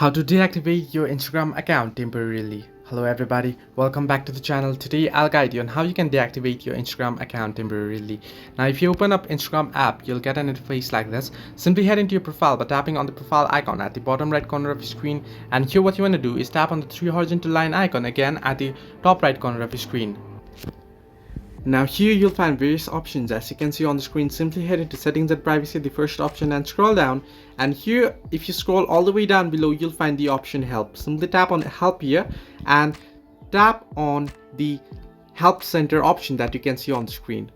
How to deactivate your Instagram account temporarily. Hello everybody, welcome back to the channel. Today I'll guide you on how you can deactivate your Instagram account temporarily. Now if you open up Instagram app, you'll get an interface like this. Simply head into your profile by tapping on the profile icon at the bottom right corner of your screen, and here what you want to do is tap on the three horizontal line icon again at the top right corner of your screen. Now here you'll find various options as you can see on the screen. Simply head into settings and privacy, the first option, and scroll down, and here if you scroll all the way down below you'll find the option help. Simply tap on help here and tap on the help center option that you can see on the screen.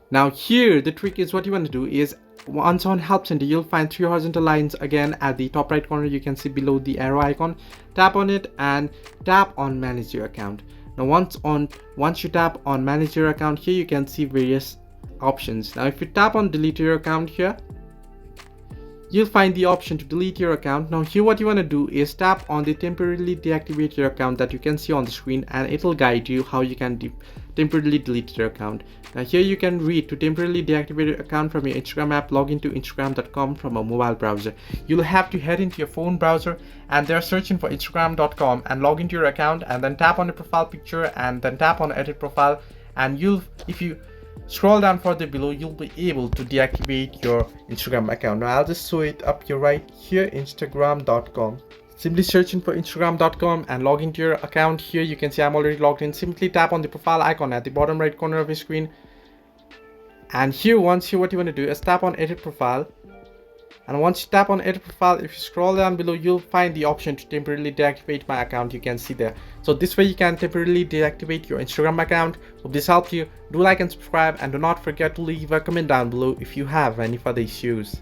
Now here the trick is, what you want to do is, once on help center you'll find three horizontal lines again at the top right corner. You can see below the arrow icon. Tap on it and tap on manage your account. Now once you tap on manage your account, here you can see various options. Now if you tap on delete your account here, you'll find the option to delete your account. Now here what you want to do is tap on the temporarily deactivate your account that you can see on the screen, and it will guide you how you can temporarily delete your account. Now here you can read to temporarily deactivate your account from your Instagram app, log into instagram.com from a mobile browser. You'll have to head into your phone browser and they're searching for instagram.com and log into your account, and then tap on the profile picture and then tap on edit profile, and if you scroll down further below you'll be able to deactivate your Instagram account. Now I'll just show it up here right here, instagram.com. Simply searching for instagram.com and log into your account. Here you can see I'm already logged in. Simply tap on the profile icon at the bottom right corner of your screen, and here what you want to do is tap on edit profile, and once you tap on edit profile, if you scroll down below you'll find the option to temporarily deactivate my account. You can see there. So this way you can temporarily deactivate your Instagram account. Hope this helped you. Do like and subscribe, and do not forget to leave a comment down below if you have any further issues.